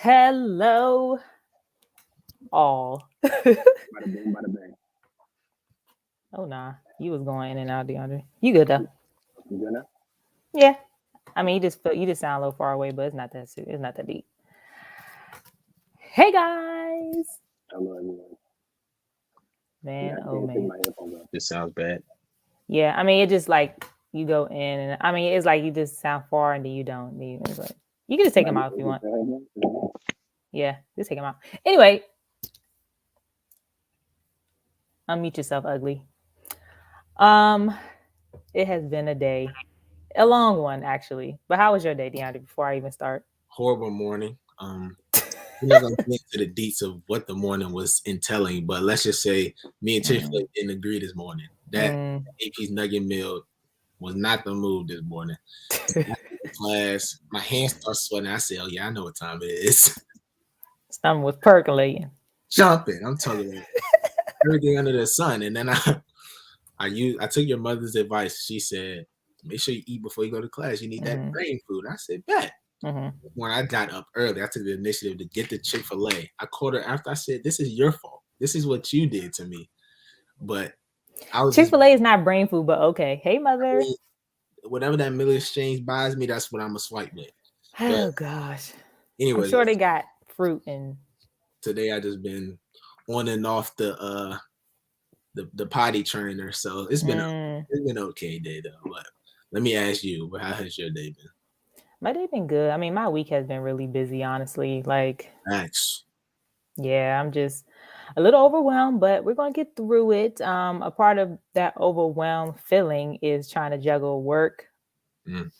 Hello, all. Bada boom, bada bang. Oh nah, you was going in and out, DeAndre. You good though? You good now? Yeah. I mean, you just sound a little far away, but it's not that serious. It's not that deep. Hey guys, Hello, everyone. Yeah, man. I Oh can't take man. my headphones off. This sounds bad. Yeah. I mean, it just like you go in, and I mean, it's like you just sound far, and then you don't. It's like you can just take Can I them get out if you get want. the headphones? Yeah, just take them out. Anyway, unmute yourself, ugly. Um, it has been a day, a long one actually. But how was your day, DeAndre? Before I even start. Horrible morning. We're not gonna get into the deets of what the morning was entailing, but let's just say me and Chick-fil-A didn't agree this morning. That AP nugget meal was not the move this morning. Class, my hands start sweating. I said, "Oh yeah, I know what time it is." Something was percolating. Jumping. I'm talking about everything under the sun. And then I took your mother's advice. She said, "Make sure you eat before you go to class. You need that brain food." I said, "Bet." When I got up early, I took the initiative to get the Chick-fil-A. I called her after. I said, "This is your fault. This is what you did to me." But I was Chick-fil-A is not brain food, but okay. Hey, mother. Whatever that middle exchange buys me, that's what I'm gonna swipe with. Oh gosh. Anyway, I'm sure they got fruit and. Today I just been on and off the potty trainer, so it's been okay day though. But let me ask you, how has your day been? My day been good. I mean, my week has been really busy, honestly. Like, thanks. Yeah, I'm just a little overwhelmed, but we're gonna get through it. A part of that overwhelmed feeling is trying to juggle work,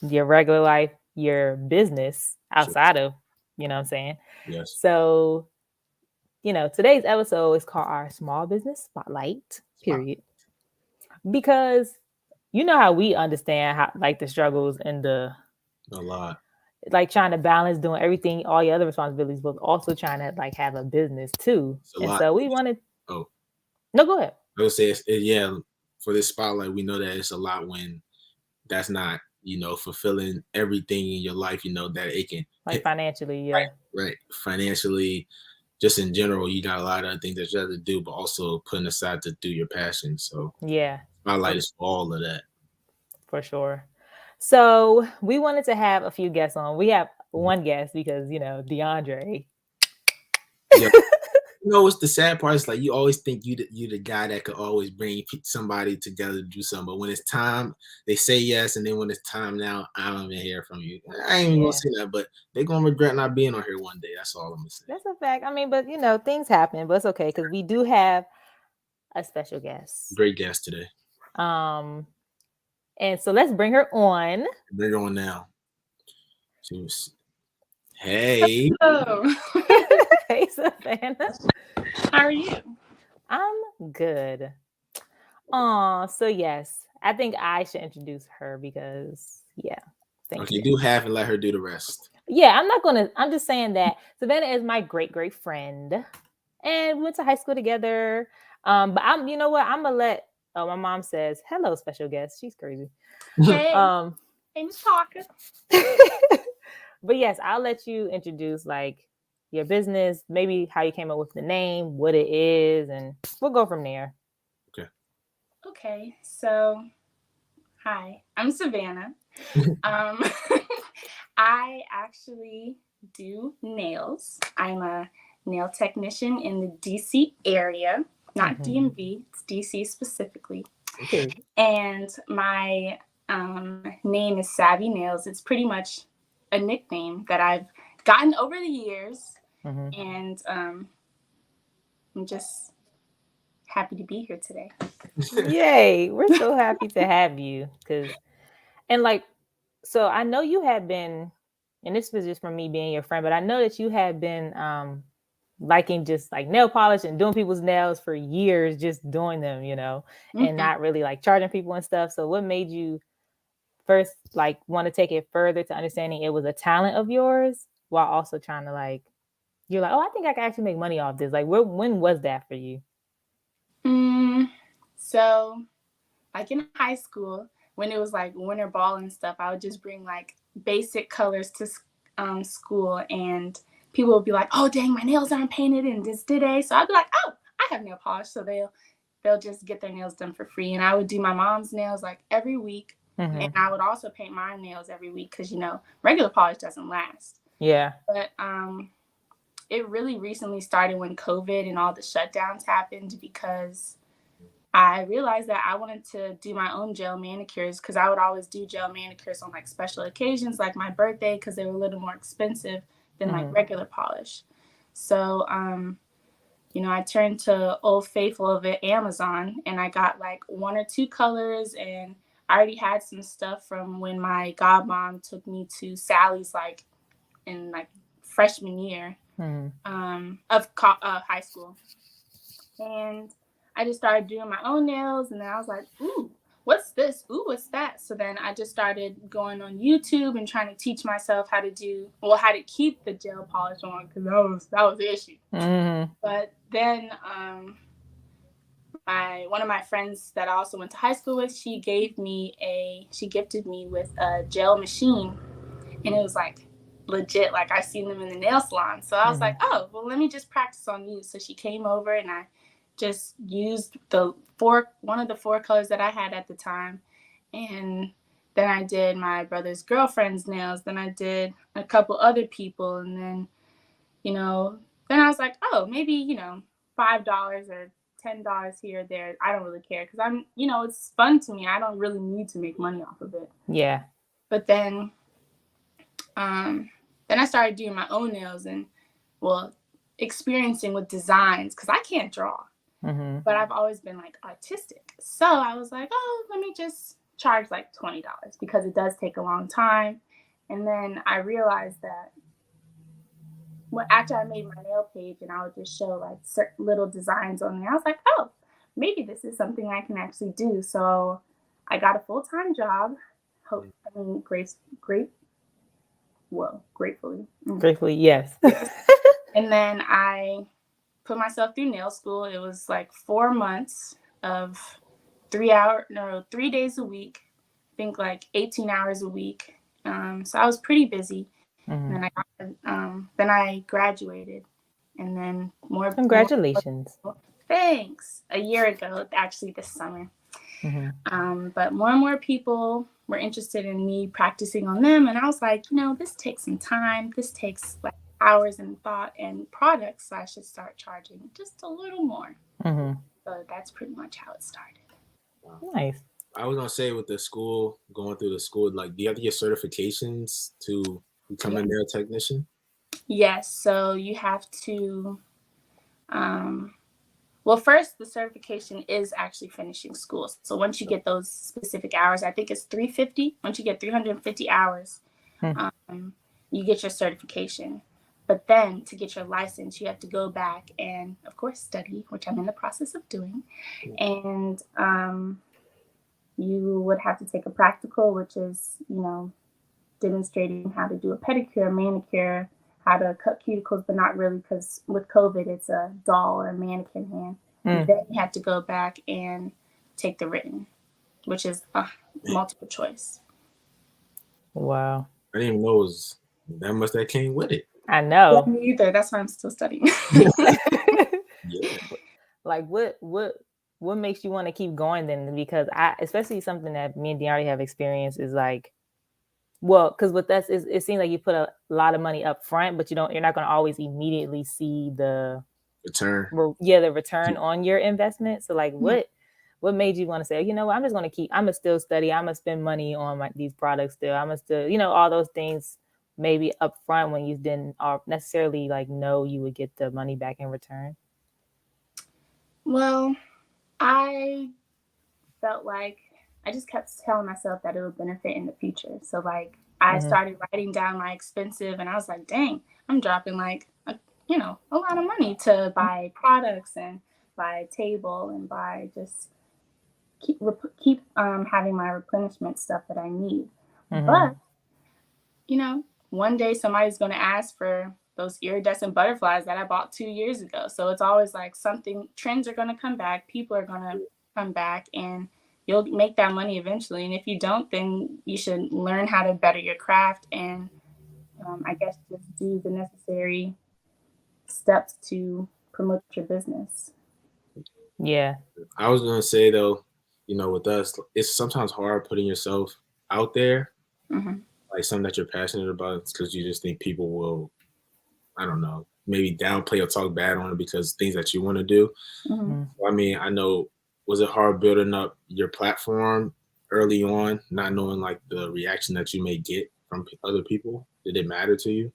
your regular life, your business outside of, you know what I'm saying? Yes. So, today's episode is called our Small Business Spotlight, period. Because you know how we understand how like the struggles and a lot. Like trying to balance doing everything, all your other responsibilities, but also trying to like have a business too. And so we wanted. Oh, no, go ahead. I would say, yeah, for this spotlight, we know that it's a lot when that's not, fulfilling everything in your life, that it can. Like financially, yeah. Right. Financially, just in general, you got a lot of things that you have to do, but also putting aside to do your passion. So yeah, spotlight is all of that. For sure. So we wanted to have a few guests on. We have one guest because, DeAndre. Yeah. What's the sad part is like you always think you the guy that could always bring somebody together to do something, but when it's time, they say yes, and then when it's time now, I don't even hear from you. I ain't even gonna say that, but they're gonna regret not being on here one day. That's all I'm gonna say. That's a fact. I mean, but things happen, but it's okay because we do have a special guest. Great guest today. And so let's bring her on. Bring her on now. Hey. Hello. Hey, Savannah. How are you? I'm good. So yes, I think I should introduce her because, yeah. Thank you. Do half and let her do the rest. Yeah, I'm just saying that Savannah is my great friend and we went to high school together. But you know what? I'm gonna let, my mom says, hello, special guest. She's crazy. Hey, hey, Miss Parker. But yes, I'll let you introduce like your business, maybe how you came up with the name, what it is, and we'll go from there. Okay, so hi, I'm Savannah. I actually do nails. I'm a nail technician in the DC area, not DMV, it's DC specifically. Okay. And my name is Savvy Nails. It's pretty much a nickname that I've gotten over the years. And I'm just happy to be here today. Yay. We're so happy to have you. So I know you had been, and this was just from me being your friend, but I know that you had been liking just like nail polish and doing people's nails for years, just doing them, and not really like charging people and stuff. So what made you first like want to take it further to understanding it was a talent of yours while also trying to like, you're like, oh, I think I can actually make money off this. Like, when was that for you? So like in high school, when it was like winter ball and stuff, I would just bring like basic colors to school, and people will be like, oh, dang, my nails aren't painted in this today. So I'd be like, oh, I have nail polish. So they'll just get their nails done for free. And I would do my mom's nails like every week. And I would also paint my nails every week because, you know, regular polish doesn't last. Yeah. But it really recently started when COVID and all the shutdowns happened, because I realized that I wanted to do my own gel manicures, because I would always do gel manicures on like special occasions, like my birthday, because they were a little more expensive than like regular polish. So, you know, I turned to Old Faithful of it, Amazon, and I got like 1 or 2 colors, and I already had some stuff from when my godmom took me to Sally's like in like freshman year of high school. And I just started doing my own nails, and then I was like, ooh, what's this? Ooh, what's that? So then I just started going on YouTube and trying to teach myself how to keep the gel polish on, because that was the issue. But then one of my friends that I also went to high school with, she gifted me with a gel machine, and it was like legit, like I seen them in the nail salon. So I was like, oh, well, let me just practice on you. So she came over, and I just used one of the 4 colors that I had at the time. And then I did my brother's girlfriend's nails. Then I did a couple other people. And then, you know, then I was like, oh, maybe, you know, $5 or $10 here or there. I don't really care, because I'm, you know, it's fun to me. I don't really need to make money off of it. Yeah. But then I started doing my own nails and, well, experiencing with designs, because I can't draw. But I've always been like artistic. So I was like, oh, let me just charge like $20, because it does take a long time. And then I realized that after I made my nail page and I would just show like certain little designs on there, I was like, oh, maybe this is something I can actually do. So I got a full-time job. Gratefully. Gratefully, yes. And then I put myself through nail school. It was like 4 months of 3 days a week. I think like 18 hours a week. So I was pretty busy. And then I graduated, and then Congratulations. Thanks. A year ago, actually this summer. But more and more people were interested in me practicing on them, and I was like, you know, this takes some time. This takes like hours and thought and products, so I should start charging just a little more. So that's pretty much how it started. Nice. I was gonna say, with the school, going through the school, like, do you have to get certifications to become a nail technician? Yes. So you have to, well, first, the certification is actually finishing school. So once you get those specific hours, I think it's 350. Once you get 350 hours, you get your certification. But then to get your license, you have to go back and, of course, study, which I'm in the process of doing. And you would have to take a practical, which is, you know, demonstrating how to do a pedicure, manicure, how to cut cuticles, but not really, because with COVID, it's a doll or a mannequin hand. Then you have to go back and take the written, which is multiple choice. Wow. I didn't even know it was that much that came with it. I know. Yeah, me either. That's why I'm still studying. Yeah. Like, what makes you want to keep going then? Because especially something that me and Dean already have experienced is like, well, because with us, it seems like you put a lot of money up front, but you're not going to always immediately see the return. The return on your investment. So like, what made you want to say, you know what, I'm going to still study. I'm going to spend money on these products still. I'm going to still, you know, all those things maybe up front when you didn't necessarily like know you would get the money back in return. Well, I felt like I just kept telling myself that it would benefit in the future. So like I started writing down my expensive, and I was like, dang, I'm dropping like, a lot of money to buy products and buy a table and buy just keep having my replenishment stuff that I need. But, you know, one day somebody's going to ask for those iridescent butterflies that I bought 2 years ago. So it's always like trends are going to come back. People are going to come back, and you'll make that money eventually. And if you don't, then you should learn how to better your craft and I guess just do the necessary steps to promote your business. Yeah. I was gonna say though, with us, it's sometimes hard putting yourself out there, like something that you're passionate about, because you just think people will, I don't know, maybe downplay or talk bad on it because things that you want to do. I mean, I know, was it hard building up your platform early on, not knowing like the reaction that you may get from other people? Did it matter to you?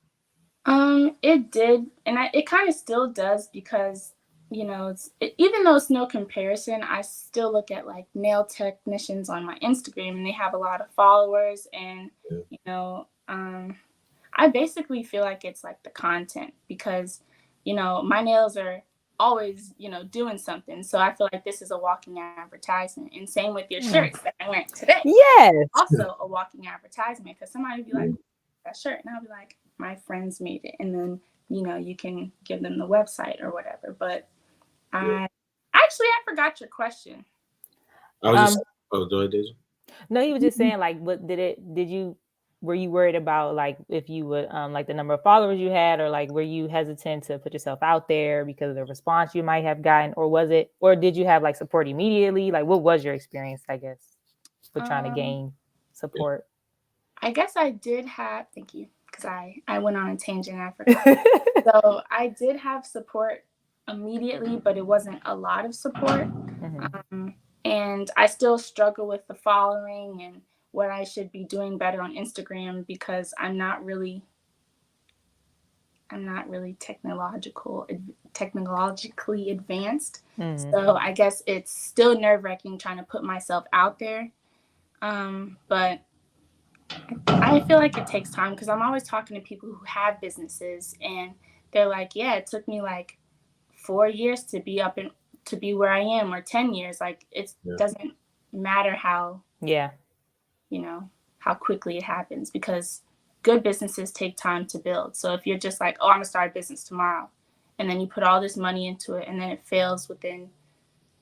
It did, and it kind of still does, because even though it's no comparison, I still look at like nail technicians on my Instagram, and they have a lot of followers, and I basically feel like it's like the content, because my nails are always doing something, so I feel like this is a walking advertisement. And same with your shirts that I wearing today. Yes. Also a walking advertisement, because somebody would be like, that shirt, and I'll be like, my friends made it, and then you can give them the website or whatever. But I forgot your question. I was just go ahead, Deja. No, he was just saying, like, what were you worried about, like, if you would like the number of followers you had, or like were you hesitant to put yourself out there because of the response you might have gotten, or did you have like support immediately? Like, what was your experience, I guess, with trying to gain support? I guess I did have, thank you, because I went on a tangent, I forgot. So I did have support immediately, but it wasn't a lot of support. And I still struggle with the following and what I should be doing better on Instagram, because I'm not really technologically advanced. So I guess it's still nerve-wracking trying to put myself out there. But I feel like it takes time, because I'm always talking to people who have businesses, and they're like, yeah, it took me like 4 years to be where I am, or 10 years. Like, it doesn't matter how quickly it happens, because good businesses take time to build. So if you're just like, oh, I'm gonna start a business tomorrow, and then you put all this money into it, and then it fails within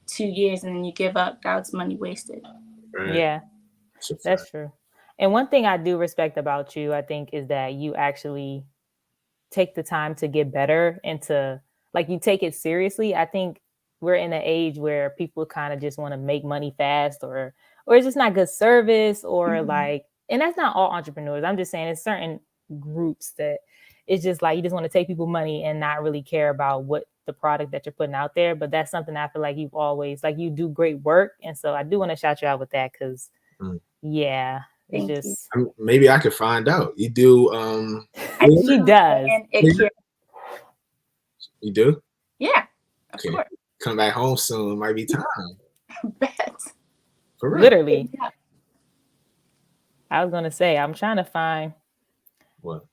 2 years, and then you give up, that's money wasted. Right. Yeah, that's true. And one thing I do respect about you, I think, is that you actually take the time to get better and to, like, you take it seriously. I think we're in an age where people kind of just want to make money fast, or it's just not good service, or like, and that's not all entrepreneurs. I'm just saying it's certain groups that it's just like you just want to take people money and not really care about what the product that you're putting out there. But that's something I feel like you've always, like, you do great work. And so I do want to shout you out with that, because it's just maybe I could find out. You do she does. You do? Yeah. Of course. Come back home soon. Might be time. Bet. For real. Literally. Yeah. I was gonna say, I'm trying to find what?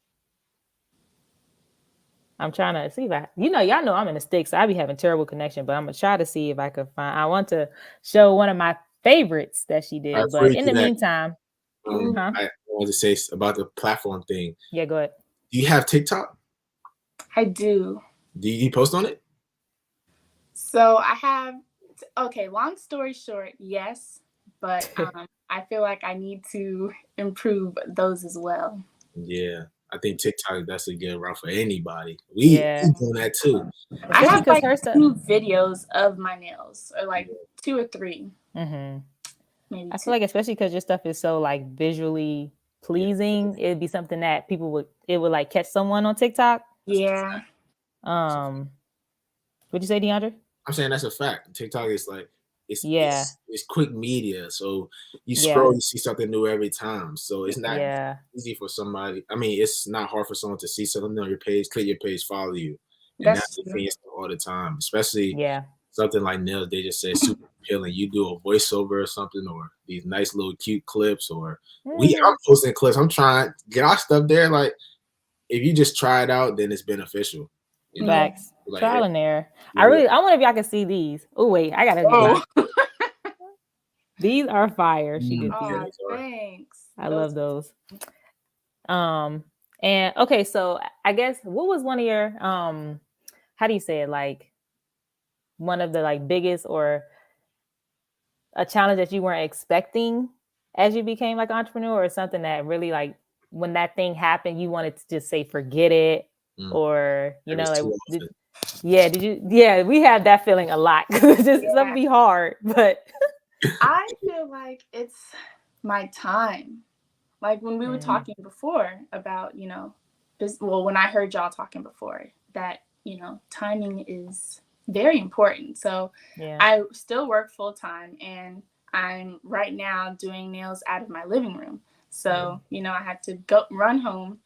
I'm trying to see if y'all know I'm in the sticks, so I be having terrible connection, but I'm gonna try to see if I could find. I want to show one of my favorites that she did, but in the meantime, I wanted to say about the platform thing. Yeah, go ahead. Do you have TikTok? I do. Do you post on it? So I have. Okay, long story short, yes, but I feel like I need to improve those as well. Yeah, I think TikTok, that's a good route for anybody. We doing that too. I have like 2 videos of my nails, or like 2 or 3. Maybe I feel like, especially because your stuff is so like visually pleasing, it'd be something that people would like catch someone on TikTok. Yeah. What'd you say, DeAndre? I'm saying that's a fact. TikTok is like, it's quick media. So you scroll, you see something new every time. So it's not easy for somebody. I mean, it's not hard for someone to see something on your page, click your page, follow you. And that's the thing all the time, especially something like nails. They just say super appealing. You do a voiceover or something, or these nice little cute clips, or I'm posting clips. I'm trying to get our stuff there. Like, if you just try it out, then it's beneficial. Facts. Like, trial and error. I wonder if y'all can see these. Oh wait, I gotta do these are fire. She did these. Thanks. I love those. And okay, so I guess what was one of your how do you say it, like one of the like biggest or a challenge that you weren't expecting as you became like an entrepreneur, or something that really, like, when that thing happened, you wanted to just say forget it, or you know, like Too often. did you? Yeah, we have that feeling a lot because it's just something be hard, but I feel like it's my time. Like when we were talking before about, you know, this, well, when I heard y'all talking before that, you know, timing is very important. So I still work full time and I'm right now doing nails out of my living room. So, you know, I had to go run home,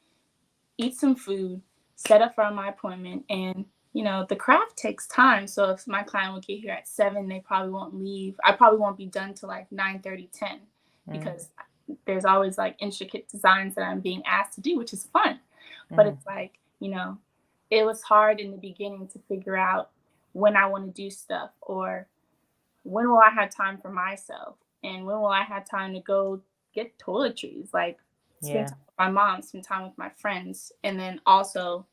eat some food, set up for my appointment, and you know, the craft takes time. So if my client will get here at 7, they probably won't leave. I probably won't be done till like 9:30, 10, because there's always like intricate designs that I'm being asked to do, which is fun. But it's like, you know, it was hard in the beginning to figure out when I want to do stuff, or when will I have time for myself, and when will I have time to go get toiletries, like spend time with my mom, spend time with my friends, and then also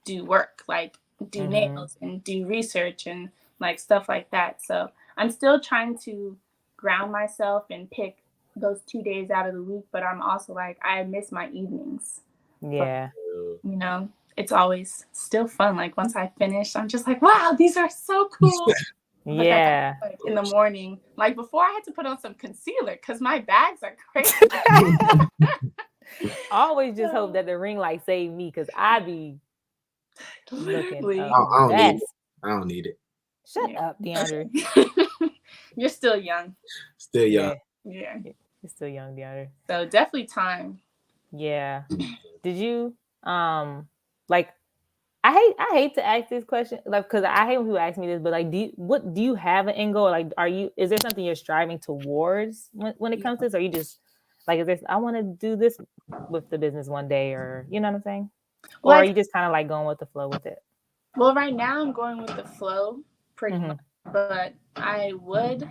do work, like do nails and do research and like stuff like that. So I'm still trying to ground myself and pick those 2 days out of the week, but I'm also like, I miss my evenings. Yeah. But, you know, it's always still fun. Like once I finish, I'm just like, wow, these are so cool. But Yeah. like in the morning, like before I had to put on some concealer because my bags are crazy. I always just hope that the ring light save me, because I be looking a mess. I don't need it. Shut up, DeAndre. You're still young. Still young. Yeah. You're still young, DeAndre. So definitely time. Yeah. Did you like, I hate to ask this question, like, because I hate when people ask me this, but like, do you have an end goal? Like, is there something you're striving towards when it comes to this? Or are you just like, is this, I want to do this with the business one day, or you know what I'm saying? Or are you just kind of like going with the flow with it? Well, right now I'm going with the flow pretty much, but I would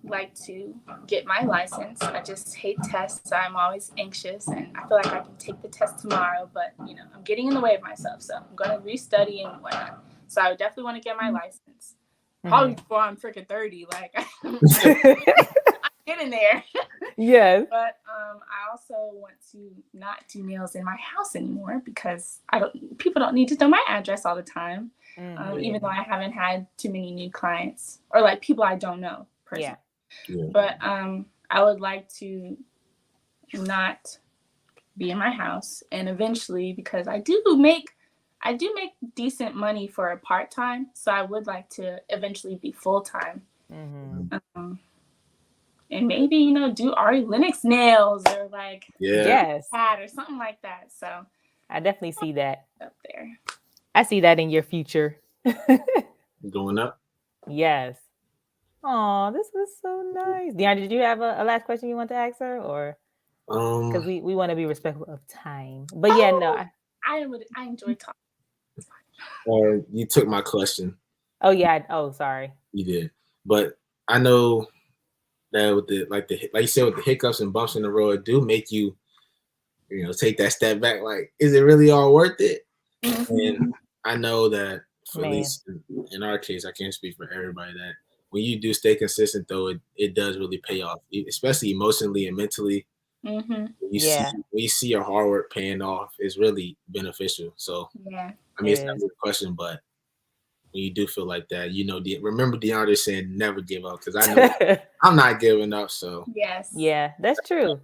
like to get my license. I just hate tests. I'm always anxious and I feel like I can take the test tomorrow, but you know, I'm getting in the way of myself. So I'm going to restudy and whatnot. So I definitely want to get my license. Probably before I'm freaking 30. Like I'm getting there. Yes. But I also want to not do nails in my house anymore because people don't need to know my address all the time. Even though I haven't had too many new clients or like people I don't know personally. Yeah. But I would like to not be in my house, and eventually, because I do make decent money for a part-time, so I would like to eventually be full-time. And maybe, you know, do Ari Lennox nails or like hat or something like that. So I definitely see that up there. I see that in your future. Going up. Yes. Oh, this was so nice. DeAndre, did you have a last question you want to ask her, or because we want to be respectful of time? But I enjoy talking. Or you took my question. Oh yeah. Oh, sorry. You did, but I know that with like you said, with the hiccups and bumps in the road, do make you, you know, take that step back. Like, is it really all worth it? And I know that for at least in our case, I can't speak for everybody, that when you do stay consistent, though, it does really pay off, especially emotionally and mentally. You see your hard work paying off is really beneficial. So I mean, it's not a good question, but when you do feel like that, you know, remember DeAndre saying never give up, because I know I'm not giving up. So yeah, that's true.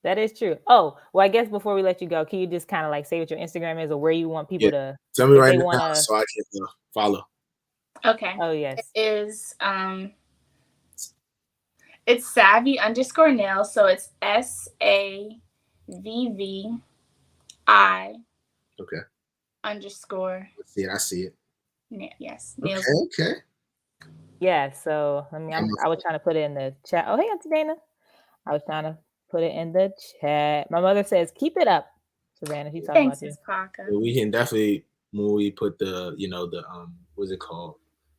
That is true. Oh, well, I guess before we let you go, can you just kind of like say what your Instagram is or where you want people to tell me right now so I can follow. Okay. Oh yes. It is it's Savvy_nails. So it's SAVVI _ I see it. Yes. Nails. Okay. Yeah. So I was trying to put it in the chat. Oh, hey, Auntie Dana. I was trying to put it in the chat. My mother says, "Keep it up, Savannah." She's talking about you. Parker. We can definitely, when we put the, you know, the what's it called,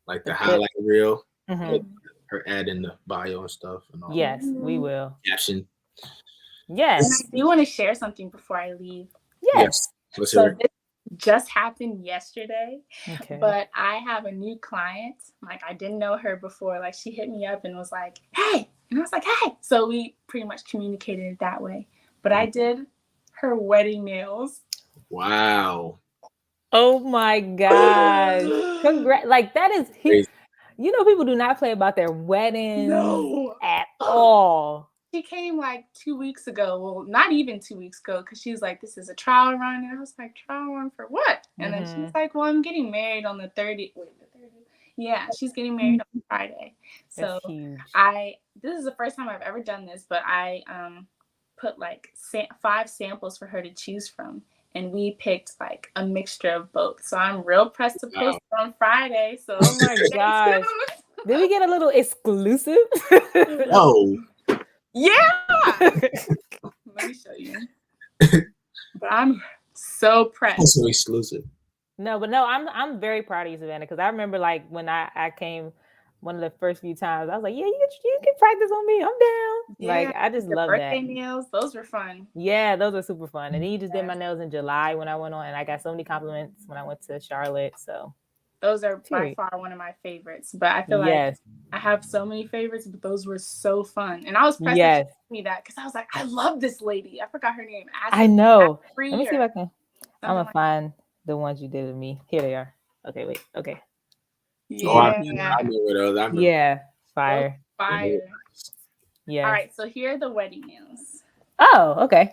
like the highlight reel, her ad in the bio and stuff and all. Yes, we will. Caption. Yes. And I do want to share something before I leave. Yes. Let's so hear it. this just happened yesterday. Okay. But I have a new client. Like, I didn't know her before. Like, she hit me up and was like, "Hey." And I was like, "Hey." So we pretty much communicated that way. But I did her wedding nails. Wow. Oh my gosh. Congrats. Like that is Crazy. you know, people do not play about their weddings No. at all. She came like 2 weeks ago. Well, not even 2 weeks ago, because she was like, "This is a trial run," and I was like, "Trial run for what?" And then she's like, "Well, I'm getting married on the 30th." Wait, the 30th? Yeah, she's getting married on Friday. So That's huge. this is the first time I've ever done this, but I put like 5 samples for her to choose from, and we picked like a mixture of both. So I'm real pressed to post it on Friday. So oh my gosh, did we get a little exclusive? Oh. Yeah. Let me show you. But I'm so pressed. That's so exclusive. No, I'm very proud of you, Savannah, because I remember like when I came one of the first few times, I was like, yeah, you can practice on me. I'm down. Yeah, like I just love birthday that. nails, those were fun. Yeah, those were super fun. And then you just did my nails in July when I went on, and I got so many compliments when I went to Charlotte. So those are by far one of my favorites. But I feel like I have so many favorites, but those were so fun. And I was pressed to tell me that because I was like, I love this lady. I forgot her name. I know. Let me see if I can. I'm gonna find the ones you did with me. Here they are. Okay, wait. Okay. Yeah. Oh, I remember those. Yeah, fire. Fire. Yeah. All right, so here are the wedding nails. Oh, okay.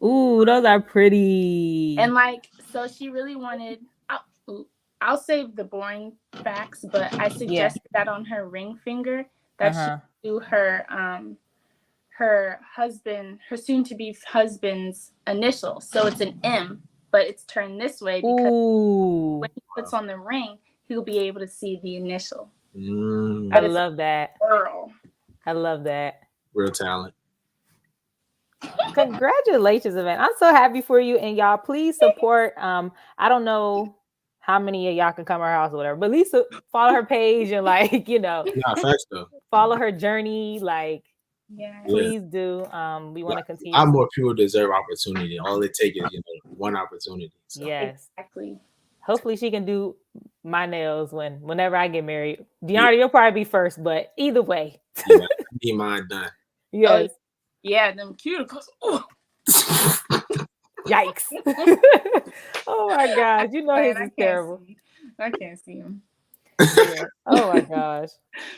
Ooh, those are pretty. And like, so she really wanted. I'll save the boring facts, but I suggested that on her ring finger that she do her husband, her soon-to-be husband's initial. So it's an M, but it's turned this way because when he puts on the ring, he'll be able to see the initial. I love that. Girl. I love that. Real talent. Congratulations, Evan. I'm so happy for you. And y'all, please support. I don't know how many of y'all can come to her house or whatever, but at least follow her page and like, you know, follow her journey. Like, please do. We want to continue. A lot more people deserve opportunity. All it takes is, one opportunity. So. Yes. Exactly. Hopefully she can do my nails whenever I get married. DeAndre, you'll probably be first, but either way. Yeah, I need mine done. Yes. Yeah, them cuticles. Yikes. Oh my gosh. You know his is terrible. I can't see him. Yeah. Oh my gosh.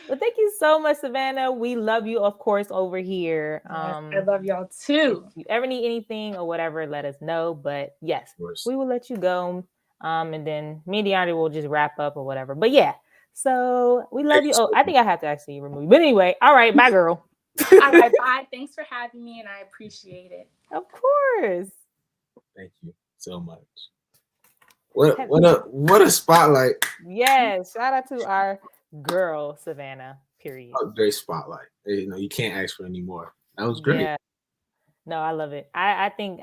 But thank you so much, Savannah. We love you, of course, over here. I love y'all too. If you ever need anything or whatever, let us know. But yes, we will let you go. And then me and DeAndre will just wrap up or whatever. But yeah. So we love you. Oh, I think I have to actually remove you. But anyway, all right, bye, girl. All right, bye. Thanks for having me, and I appreciate it. Of course. Thank you so much. What a spotlight. Yes, shout out to our girl Savannah. Period. A great spotlight. You can't ask for any more. That was great. Yeah. No, I love it. I think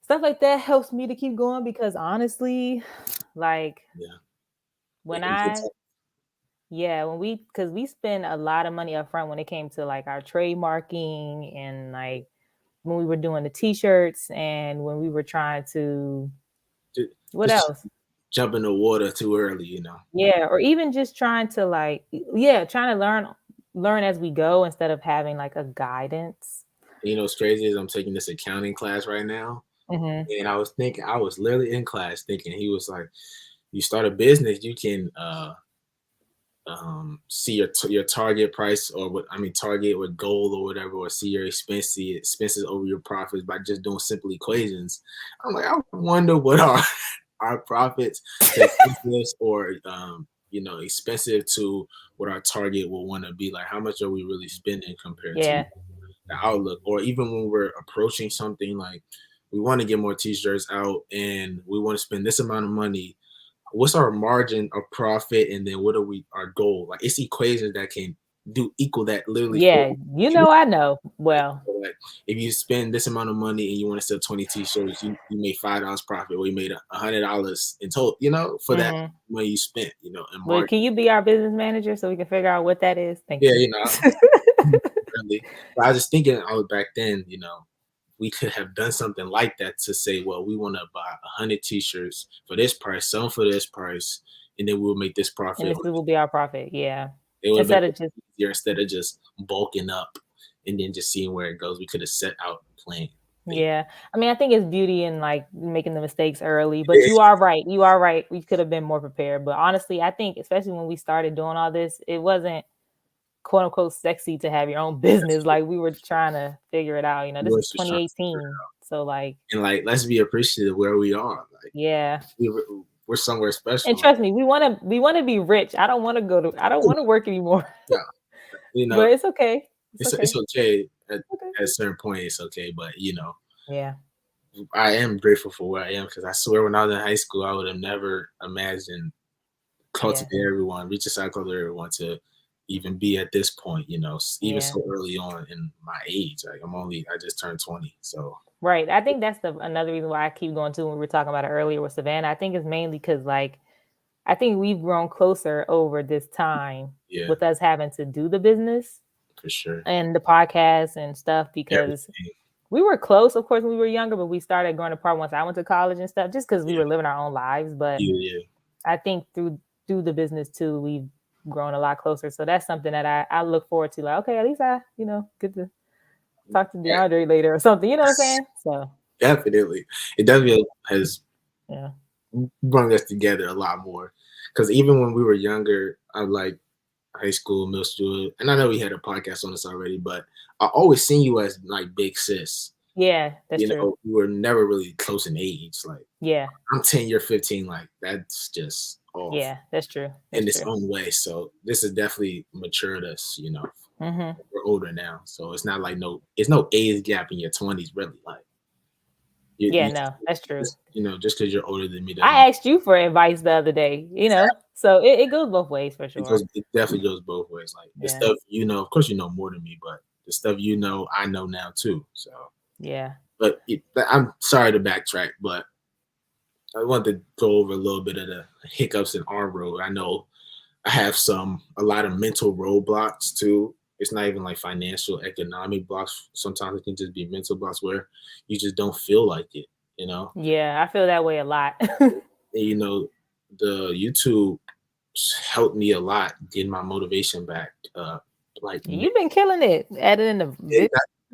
stuff like that helps me to keep going because honestly, like because we spend a lot of money up front when it came to like our trademarking and like when we were doing the t-shirts and when we were trying to what else? Jump in the water too early, Yeah, or even just trying to trying to learn as we go instead of having like a guidance. What's crazy is I'm taking this accounting class right now. Mm-hmm. And I was literally in class thinking, he was like, you start a business, you can see your target price target with goal or whatever, or see your expenses over your profits by just doing simple equations. I'm like, I wonder what our profits or expensive to what our target will want to be. Like, how much are we really spending compared to the outlook? Or even when we're approaching something like we want to get more t-shirts out and we want to spend this amount of money, what's our margin of profit, and then what are our goal? Like, it's equations that can equal that literally. Yeah, I know. Well, like, if you spend this amount of money and you want to sell 20 t-shirts, you made $5 profit, or you made $100 in total, for that money you spent, and well, can you be our business manager so we can figure out what that is? Thank you. Really. But I was just thinking, back then, we could have done something like that to say, well, we want to buy 100 t-shirts for this price, some for this price, and then we'll make this profit. And this will be our profit, yeah. Instead of just bulking up and then just seeing where it goes, we could have set out a plan. Yeah. I mean, I think it's beauty in like making the mistakes early, but you are right. You are right. We could have been more prepared. But honestly, I think especially when we started doing all this, it wasn't quote unquote sexy to have your own business. Like we were trying to figure it out. You know, this is 2018. So like, and like, let's be appreciative where we are. Like, yeah, we're somewhere special. and trust me, we want to be rich. I don't want to work anymore. Yeah, you know, but it's okay. It's okay at a certain point. It's okay, but you know, yeah, I am grateful for where I am because I swear when I was in high school, I would have never imagined cultivating everyone, reach a cycle of everyone to even be at this point. You know, even so early on in my age. Like I just turned 20, so. Right. I think that's another reason why I keep going to when we were talking about it earlier with Savannah. I think it's mainly because like I think we've grown closer over this time with us having to do the business for sure and the podcast and stuff because we were close, of course, when we were younger, but we started growing apart once I went to college and stuff, just because we were living our own lives. But I think through the business too, we've grown a lot closer. So that's something that I look forward to. Like, okay, at least I, get to talk to DeAndre later or something. You know what I'm saying? So definitely, it definitely has brought us together a lot more. Because even when we were younger, I'm like high school, middle school, and I know we had a podcast on this already, but I always seen you as like big sis. Yeah, that's true. We were never really close in age. Like, yeah, I'm 10, you're 15. Like, that's just off. Yeah, that's true. In its own way. So this has definitely matured us. You know, we're older now, so it's not like it's no age gap in your 20s, really. Like, no, that's true. Just because you're older than me. I asked you for advice the other day, so it goes both ways for sure. It definitely goes both ways. Like the stuff, of course, you know more than me, but the stuff I know now too. So yeah. But I'm sorry to backtrack, but I want to go over a little bit of the hiccups in our road. I know I have a lot of mental roadblocks too. It's not even like financial, economic blocks. Sometimes it can just be mental blocks where you just don't feel like it, Yeah, I feel that way a lot. And, the YouTube helped me a lot getting my motivation back. Like you've been killing it, editing the video.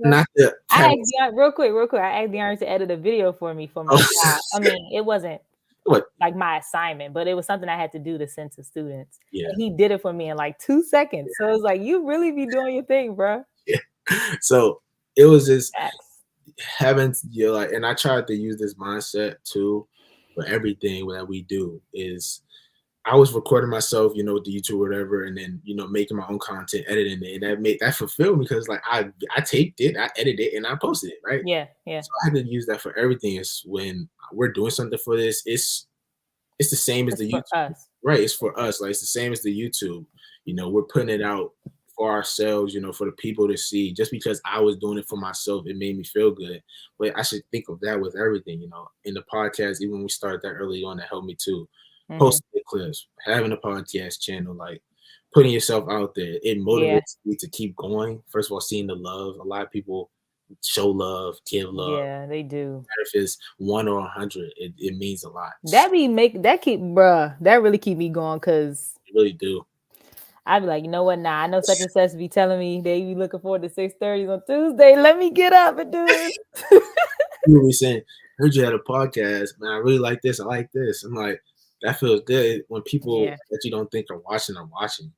I asked real quick. I asked DeAndre to edit a video for me. I mean, it wasn't like my assignment, but it was something I had to do to send to students. Yeah, and he did it for me in like 2 seconds. So it was like, you really be doing your thing, bro. Yeah. So it was just having and I tried to use this mindset too for everything that we do. Is I was recording myself, with the YouTube or whatever, and then making my own content, editing it, and that fulfilled me because like I taped it, I edited it, and I posted it, right? Yeah. So I had to use that for everything. It's when we're doing something for this, it's the same as the YouTube, right? It's for us, like it's the same as the YouTube. We're putting it out for ourselves, for the people to see. Just because I was doing it for myself, it made me feel good. But I should think of that with everything, in the podcast. Even when we started that early on, that helped me too. Posting the clips, having a podcast channel, like putting yourself out there, it motivates me to keep going. First of all, seeing the love. A lot of people show love, give love. Yeah, they do. If it's 1 or 100, it means a lot. That really keep me going because you really do. I'd be like, you know what? Nah, I know such and such be telling me they be looking forward to 6:30 on Tuesday. Let me get up and do this. People be saying, "Heard you had a podcast, man. I really like this. I like this." I'm like, that feels good when people that you don't think are watching are watching.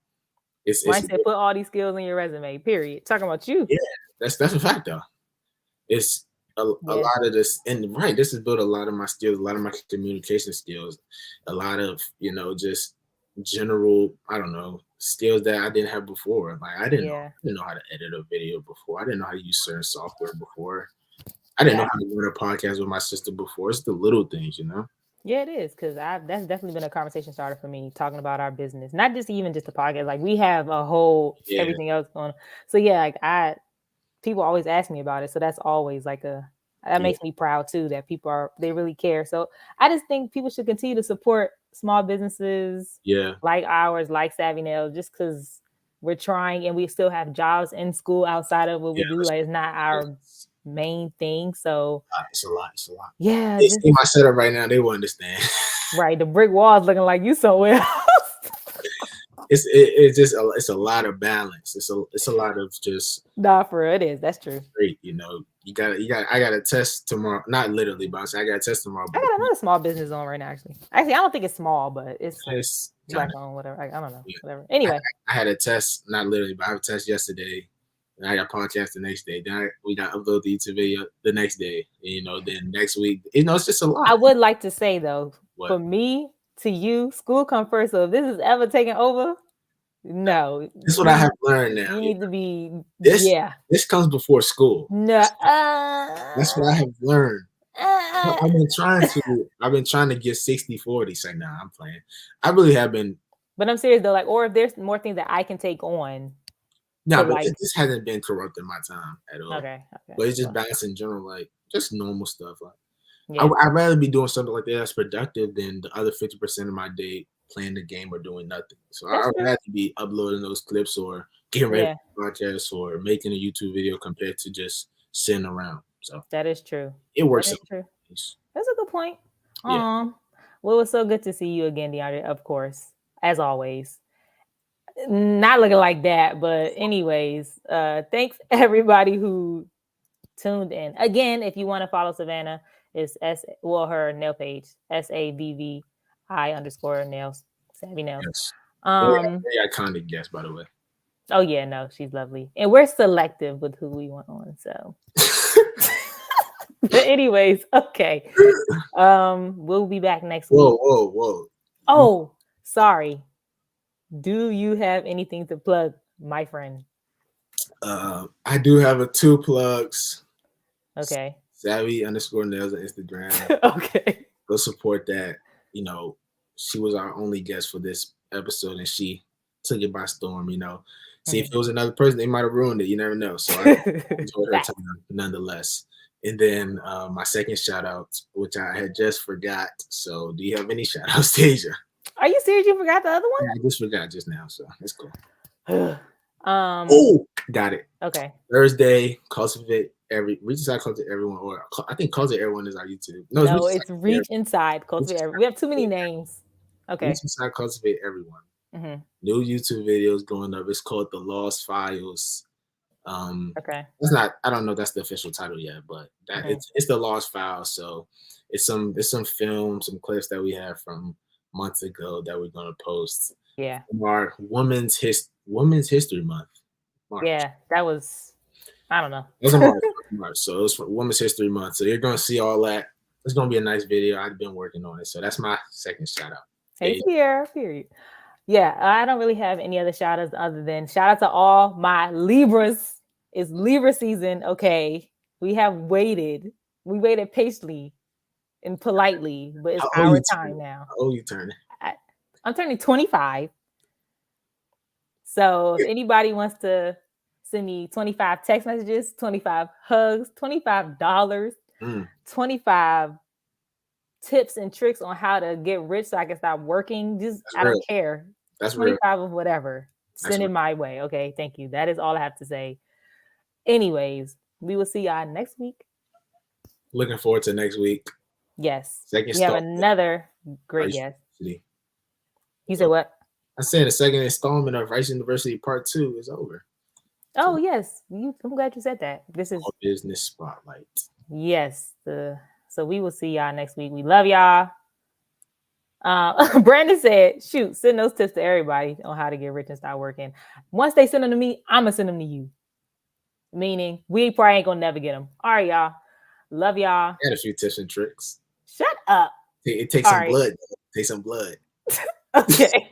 It's put all these skills in your resume. Period. Talking about you. Yeah, that's a fact though. It's a lot of this, and this has built a lot of my skills, a lot of my communication skills, a lot of just general, I don't know, skills that I didn't have before. Like I didn't know how to edit a video before. I didn't know how to use certain software before. I didn't know how to run a podcast with my sister before. It's the little things, Yeah, it is, because that's definitely been a conversation starter for me, talking about our business, not just even just the podcast. Like we have a whole everything else going on. So like people always ask me about it, so that's always like that makes me proud too that they really care. So I just think people should continue to support small businesses, like ours, like Savvy Nails, just because we're trying and we still have jobs in school outside of what we do. Like it's not our main thing. So it's a lot. Yeah, they see my setup right now, they will understand. Right, the brick walls looking like you somewhere else. It's a lot of balance. It's a lot of just for real, it is. That's true. Great, I got a test tomorrow. Not literally, but I got a test tomorrow. I got another small business on right now, actually. Actually, I don't think it's small, but it's black kinda, on, whatever. I don't know. yeah. Whatever. Anyway. I had a test, not literally, but I had a test yesterday. And I got podcast the next day. Then we got to upload the YouTube video the next day. And, then next week, it's just a lot. I would like to say, though, What? for me to you, school come first. So if this is ever taken over, no. This is what I have learned now. You need to be, This comes before school. No. That's what I have learned. I've been trying to get 60-40. Say, nah, I'm playing. I really have been. But I'm serious, though. Or if there's more things that I can take on. No, but this hasn't been corrupting my time at all. Okay. But it's just balance in general, just normal stuff. I'd rather be doing something like that that's productive than the other 50% of my day playing the game or doing nothing. So I'd rather be uploading those clips or getting ready for podcasts or making a YouTube video compared to just sitting around. So that is true. It works. That is true. That's a good point. Yeah. Well, it was so good to see you again, DeAndre, of course, as always. Not looking like that, but anyways, thanks everybody who tuned in. Again, if you want to follow Savannah, it's her nail page, SAVVI_nails, Savvy Nails. Yes. Very iconic guest, by the way. Oh yeah, no, she's lovely, and we're selective with who we want on. So, but anyways, okay. We'll be back next week. Whoa. Oh, sorry. Do you have anything to plug, my friend? I do have 2 plugs. Okay. Savvy_nails on Instagram. Okay. Go support that. She was our only guest for this episode, and she took it by storm. See, if it was another person, they might have ruined it. You never know. So I enjoyed her time nonetheless. And then my second shout out, which I had just forgot. So do you have any shout outs, Tasia? Are you serious? You forgot the other one? Yeah, I just forgot just now, so it's cool. Got it. Okay. Thursday, Cultivate Reach Inside Cultivate Everyone, or I think Cultivate Everyone is our YouTube. No, it's Reach Inside Cultivate Everyone. We have too many names. Okay. Reach Inside Cultivate Everyone. Mm-hmm. New YouTube videos going up. It's called The Lost Files. Okay. It's not. I don't know. If that's the official title yet, but it's The Lost Files. So it's some film, some clips that we have from months ago that we're gonna post. Yeah. Our Women's History Month. March. Yeah, that was. I don't know. It was March, so it was for Women's History Month. So you're gonna see all that. It's gonna be a nice video. I've been working on it, so that's my second shout out. Hey, period. Yeah, I don't really have any other shout outs other than shout out to all my Libras. It's Libra season. Okay, we have waited. We waited patiently and politely, but it's our time now. How old you turning? I'm turning 25. So if anybody wants to send me 25 text messages, 25 hugs, $25, 25 tips and tricks on how to get rich so I can stop working. I don't care. That's 25 of whatever. Send it my way. Okay, thank you. That is all I have to say. Anyways, we will see y'all next week. Looking forward to next week. Yes. We have another great guest. You said what? I said the second installment of R.I.C.E University Part Two is over. Oh, yes. I'm glad you said that. This is Business Spotlight. Yes. So we will see y'all next week. We love y'all. Brandon said, shoot, send those tips to everybody on how to get rich and start working. Once they send them to me, I'm going to send them to you. Meaning, we probably ain't going to never get them. All right, y'all. Love y'all. I had a few tips and tricks. Shut up. It takes some blood. Take some blood. Okay.